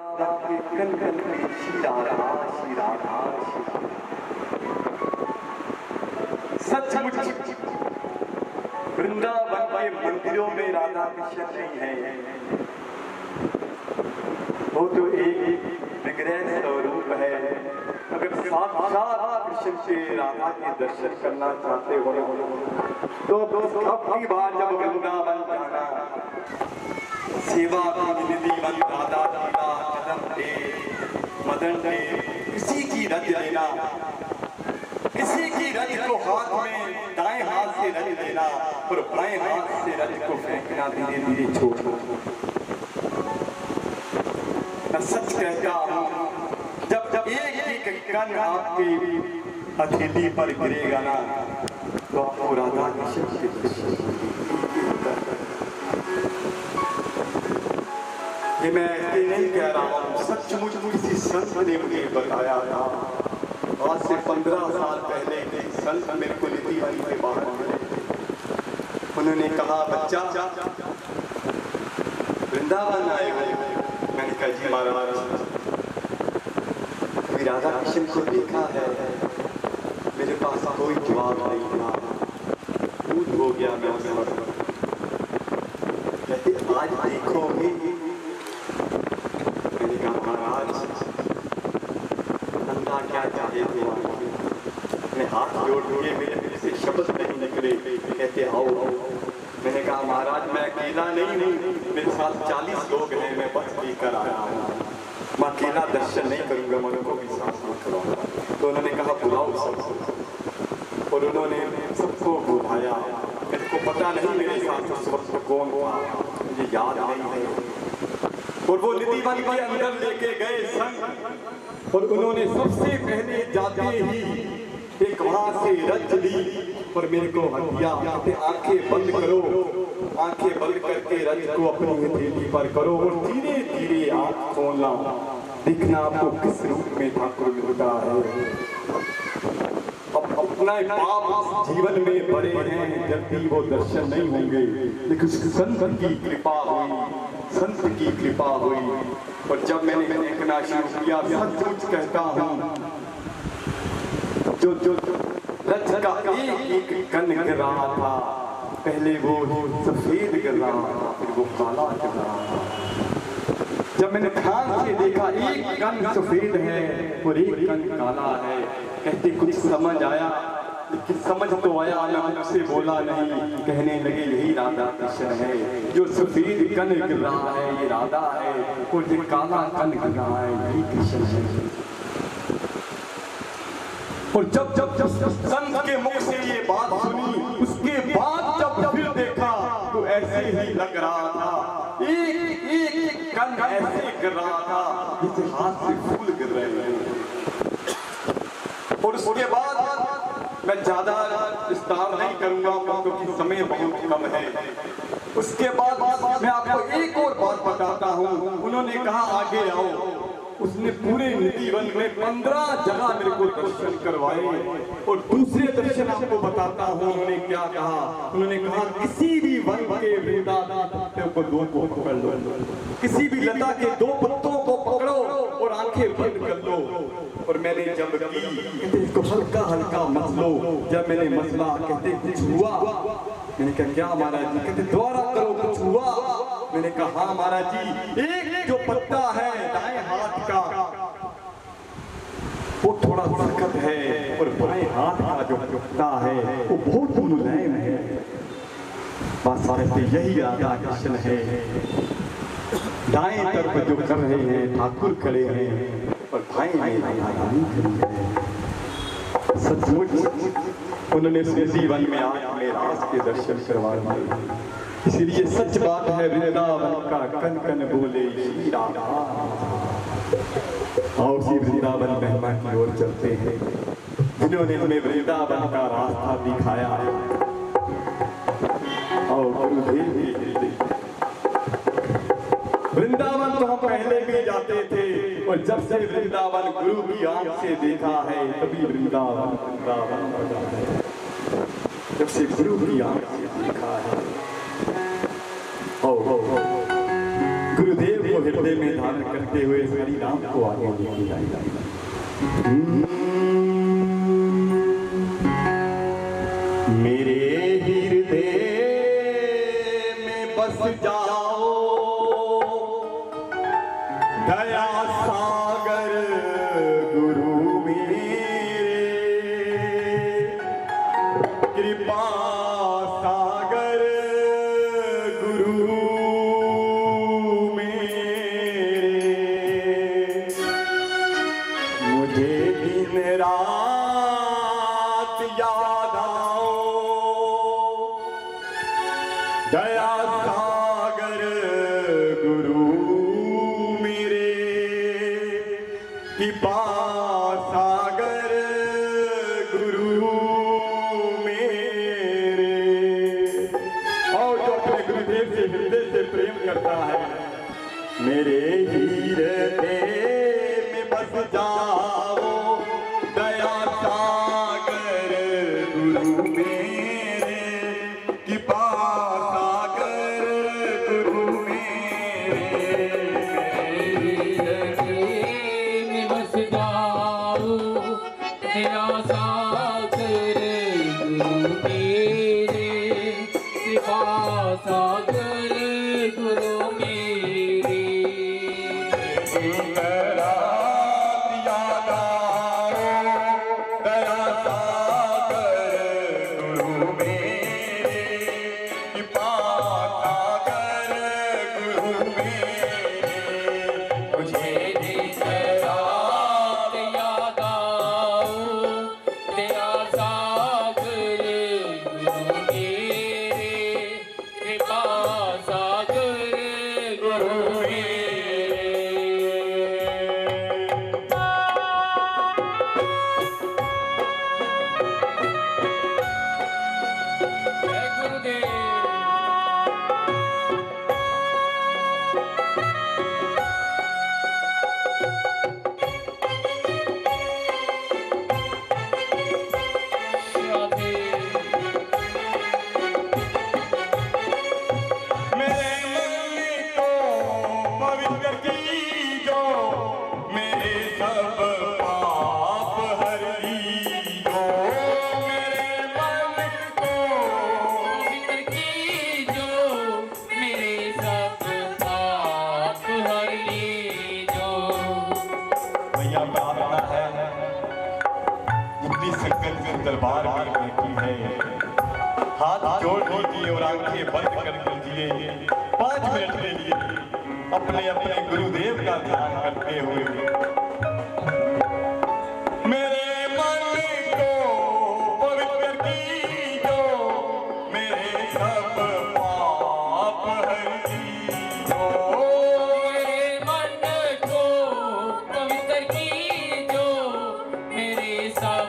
के कन कन में श्री राधा श्री राधा श्री राधा। सचमुच वृंदावन के मंदिरों में राधा कृष्ण नहीं है, वो तो एक विग्रह स्वरूप है। अगर साक्षात कृष्ण से राधा के दर्शन करना चाहते हो तो अपनी बार जब वृंदावन जाना, सेवा की निधि मन राधा पीता कदम दे मदन दे, किसी की रज लेना, किसी की रज को हाथ में दाएं हाथ से रज लेना और बाएं हाथ से रज को फेंकना, धीरे धीरे छोड़। मैं सच कहता हूँ, जब जब एक एक कण आपकी हथेली पर गिरेगा ना, तो आपको राधा कृष्ण ये मैं ऐसे नहीं कह रहा हूँ, सचमुच किसी संत ने मुझे बताया था। आज से 15 साल पहले के संत मेरे को नीतिवाणी के बाहर मिले। उन्होंने कहा, बच्चा वृंदावन आए हो? मैंने कहा, जी महाराज, कभी राधा कृष्ण को देखा है? मेरे पास कोई जवाब नहीं था, दूध हो गया मैं उस वक्त। कहते आज देखोगे? मैंने कहा, महाराज नंदा क्या चाहे थे? मैं हाथ जोड़ के मेरे दिल से शब्द नहीं निकले। कहते आओ। मैंने कहा, महाराज मैं अकेला नहीं हूँ, मेरे साथ 40 लोग हैं, मैं बस लेकर आया हूँ, मैं अकेला दर्शन नहीं करूँगा, मैं उनको भी साथ में करूँगा। तो उन्होंने कहा, बुलाओ सबको। और उन्होंने सबको बुलाया। मेरे को पता नहीं मेरे साथ उस वक्त कौन था, मुझे याद नहीं है। और वो निधिवन के अंदर लेके गए संग, और उन्होंने सबसे पहले जाते ही एक वहां से रज ली और मेरे को हथिया। आंखें बंद करो, आंखें बंद करके रज को अपनी हथेली पर करो और धीरे धीरे आंख खोलना, दिखना आपको किस रूप में ठाकुर मिलता है। अब अपना पाप जीवन में बड़े हैं, जल्दी वो दर्शन नहीं होंगे, लेकिन संत की कृपा हुई, संत की कृपा हुई। और जब मैंने देखना शुरू किया, सचमुच कहता हूँ, जो जो रज का एक एक कण गिर रहा था, पहले वो सफेद गिर रहा था, फिर वो काला गिर रहा था। जब मैंने ध्यान से देखा, एक कण सफेद है और एक कण काला है। कहते कुछ समझ आया, लेकिन समझ तो आया, मैं मुझसे बोला नहीं। कहने लगे, यही राधा कृष्ण है, जो सफेद कण गिर रहा है ये राधा है, और जो काला कण गिर रहा है यही कृष्ण है। और जब जब जब संत के मुख से ये बात सुनी, उसके बाद जब फिर देखा तो ऐसे ही लग रहा था, एक एक कण ऐसे गिर रहा था जैसे हाथ से फूल गिर रहे हैं। और उसके बाद मैं ज्यादा विस्तार नहीं करूंगा क्योंकि समय बहुत कम है। उसके बाद मैं आपको एक और बात बताता हूँ। उन्होंने कहा, आगे आओ। उसने पूरे निधिवन में 15 जगह मेरे को दर्शन करवाए। और दूसरे दर्शन आपको बताता हूँ उन्होंने क्या कहा। उन्होंने कहा, किसी भी वन के वृंदा को 2 को पकड़ लो, किसी भी लता के 2 पत्तों को पकड़ो और आंखें बंद कर लो। और मैंने जब की, इसको हल्का हल्का मसलो। जब मैंने मसला, कहते कुछ हुआ? मैंने कहा, क्या महाराज जी? कहते दोबारा करो, कुछ हुआ? मैंने कहा, हाँ महाराज जी, एक जो पत्ता है दाएं हाथ का वो थोड़ा सख्त है, और बाएं हाथ का जो पत्ता है वो बहुत मुलायम है। बस यही राधा कृष्ण है। दाएं तरफ जो कर रहे हैं ठाकुर खड़े हैं, और बाएं में राधा खड़ी है। सचमुच उन्होंने निधिवन में आके रास के दर्शन करवा दिए। इसलिए सच बात है, वृंदावन का कन कन बोले श्री राधा। और उसी वृंदावन महिमा की ओर चलते हैं, जिन्होंने हमें वृंदावन का रास्ता दिखाया है। और गुरुदेव भी, वृंदावन तो हम पहले भी जाते थे, और जब से वृंदावन गुरु की आंख से देखा है तभी वृंदावन वृंदावन हो जाता है। जब से गुरु की आंख से देखा है, गुरुदेव को हृदय में धारण करते हुए हरि नाम को आगे लेके जाएगा। मेरे हृदय में बस जाओ दया सागर गुरु मेरे, कृपा सागर गुरु मेरे, मुझे दिन रात याद आओ दया सागर गुरु मेरे, कृपा सागर गुरु मेरे। और जो अपने गुरुदेव से हृदय से प्रेम करता है, मेरे हृदय में बस जाओ दया सागर गुरु मेरे, कृपा सागर गुरु मेरे, में बस जाओ दया सागर गुरु मेरे, कृपा सागर गुरु मेरे। याद आओ दया सागर गुरु मेरे, कृपा सागर गुरु मेरे, मुझे दिन रात याद आओ दया सागर गुरु मेरे, कृपा सागर गुरु मेरे। जय गुरुदेव। राधे। मेरे मन को पवित्र कीजो, मेरे सब पाप हर लीजो, मेरे मन को पवित्र कीजो, मेरे सब पाप हर लीजो। भैया प्रार्थना है जितनी संगत के दरबार में बैठी है, हाथ जोड़ लीजिए और आंखें बंद कर लीजिए। 5 मिनट के लिए अपने अपने गुरुदेव का ध्यान करते हुए मेरे मन को पवित्र कीजो, मेरे सब पाप हर लीजो, मेरे मन को पवित्र कीजो, मेरे सब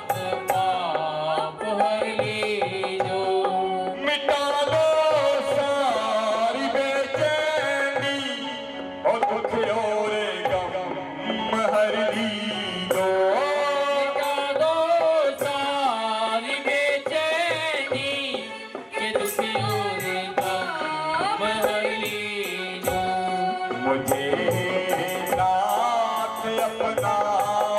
पाप हर लीजो। मिटा दो सारी बेचैनी और दुख और गम हर लीजो, मिटा दो सारी बेचैनी के दुख और गम हर लीजो। मुझे नाथ अपनाओ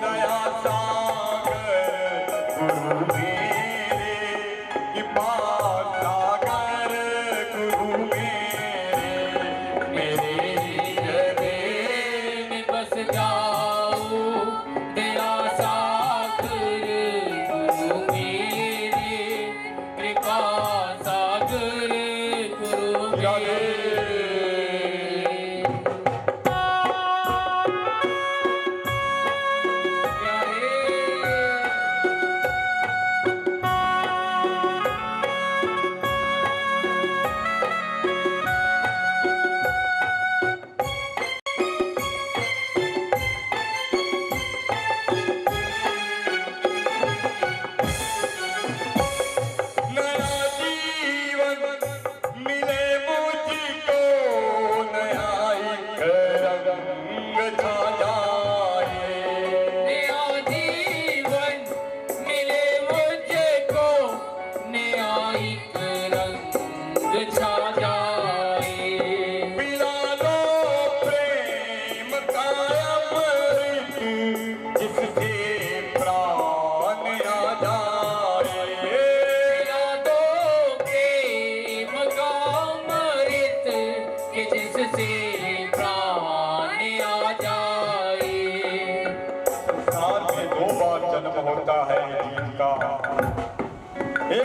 दया सागर गुरु मेरे, कृपा सागर गुरु मेरे, मेरे हृदय में बस जाओ दया सागर गुरु मेरे, कृपा सागर गुरु मेरे। नया जीवन मिले मुझको, नया एक रंग छा जाए, नया जीवन मिले मुझको, नया एक रंग छा जाए। पिला दो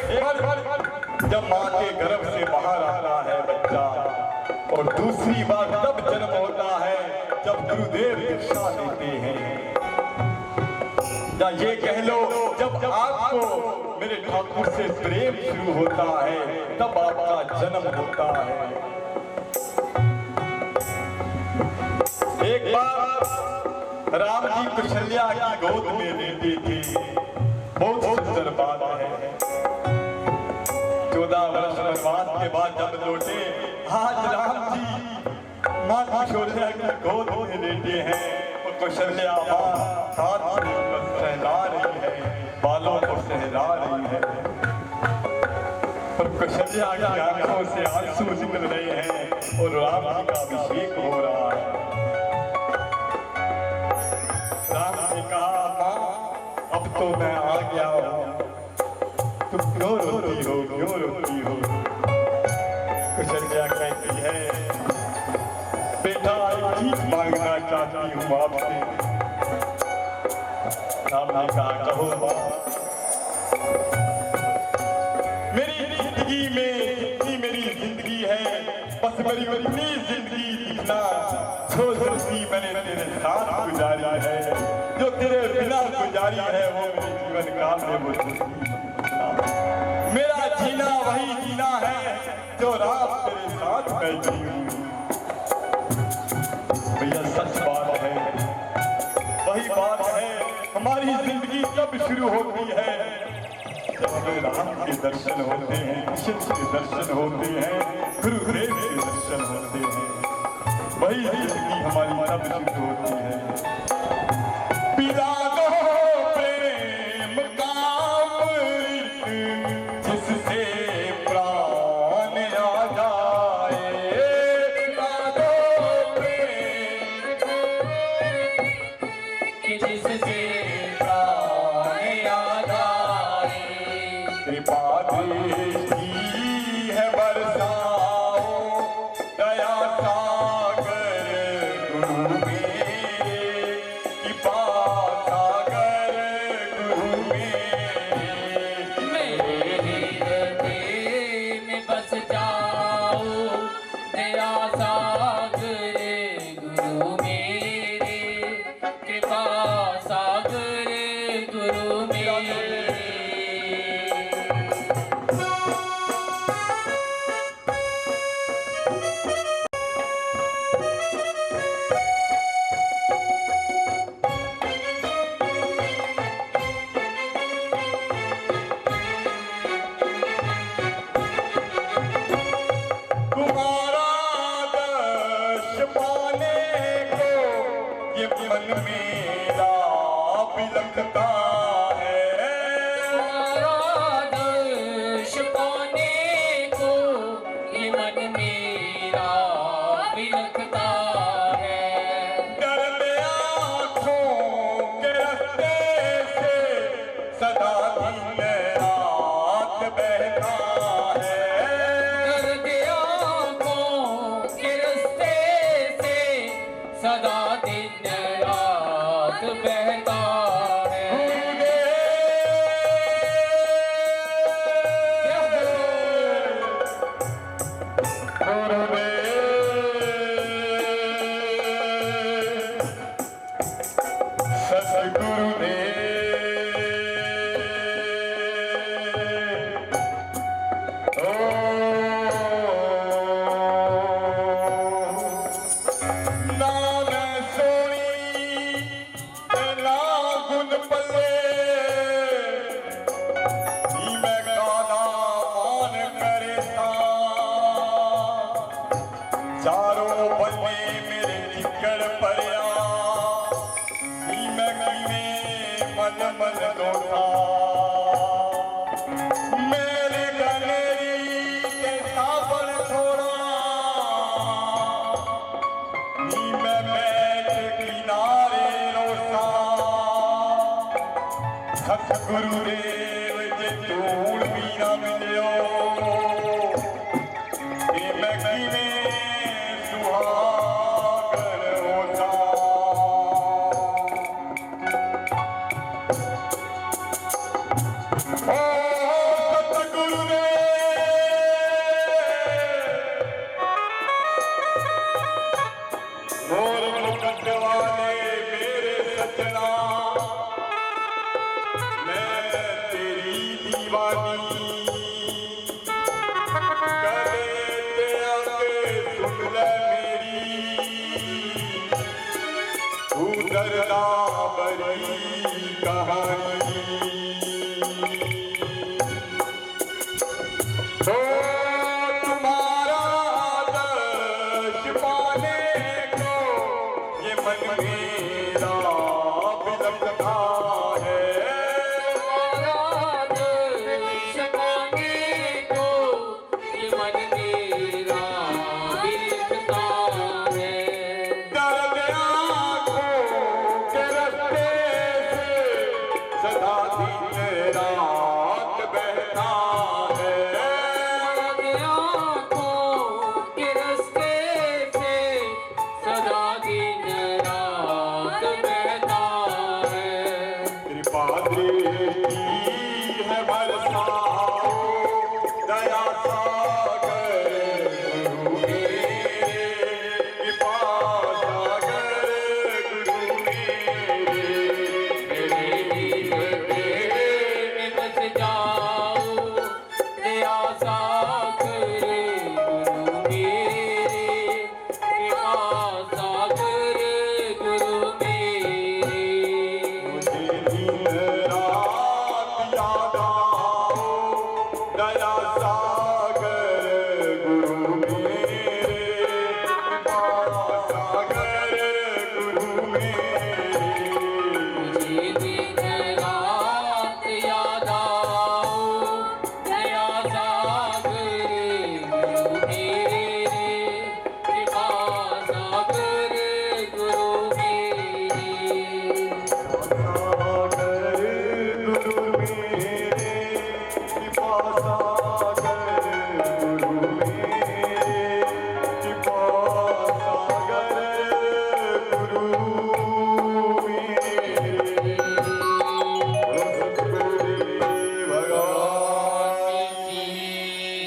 एक बार जब माँ के गर्भ से बाहर आता है बच्चा, और दूसरी बार तब जन्म होता है जब गुरुदेव दीक्षा देते हैं, या ये कह लो जब आपको मेरे ठाकुर से प्रेम शुरू होता है तब आपका जन्म होता है। एक बार राम जी कौशल्या की गोद में लेटे थे, बहुत सुंदर बात है। 14 वर्ष वनवास के बाद जब लौटे, आज राम जी माँ कौशल्या की गोद में लेटे हैं, और कौशल्या हाथ सहला रही है, बालों को सहला रही है, और कौशल्या की आंखों से आंसू निकल रहे हैं, और राम जी का अभिषेक हो रहा है। राम ने कहा, माँ अब तो मैं आ गया हूँ, तुम क्यों रोती हो, क्यों रोती हो? कौशल्या कहती है, बेटा एक चीज मांगना चाहती हूँ आपसे। राम ने कहा, कहो माँ। मेरी जिंदगी में जितनी मेरी जिंदगी है, बस मेरी उतनी जिंदगी दिखना जो जिंदगी मैंने तेरे साथ गुजारी है, जो तेरे बिना गुजारी है, वो मेरे जीवन काल में वो मेरा जीना वही जीना है जो रात तेरे साथ मैं जीऊं। भैया सच बात है, वही बात है। हमारी जिंदगी कब शुरू होती है? जब हमें राम के दर्शन होते हैं, कृष्ण के दर्शन होते हैं, गुरुदेव के दर्शन होते हैं, वही जिंदगी हमारी तब शुरू होती है। पिला दो प्रेम का अमृत, जिससे प्राण आ जाए। पिला दो प्रेम कि जिससे प्राण आ जाए। कृपा दृष्टि है बरसाओ, दया सागर गुरु मेरे, कृपा सागर गुरु मेरे। मेरे हृदय में बस जाओ, दया सागर गुरु मेरे, कृपा सागर गुरु मेरे। तुम्हारा दर्श पाने को ये मन मेरा बिलखता है। तुम्हारा दर्श पाने को ये मन मेरा बिलखता है। डरते आँखों के रास्ते से सदा दिन रात बहता है। दर्द आँखों के रास्ते से सदा दिन रात बहता है। चारों बल्ले मेरे चिक्कड़ परिया, मन मन लोटा। मेरे गनेरी के सावन थोड़ा, मैं बैठ किनारे रोसा। सतगुरुदेव जे तूड़ भी ना मिलियो, मैं किने सुहागर होता। ओ सुंदरता बड़ी कहानी। तो तुम्हारा दर्श पाने को ये मन मेरा बिलखता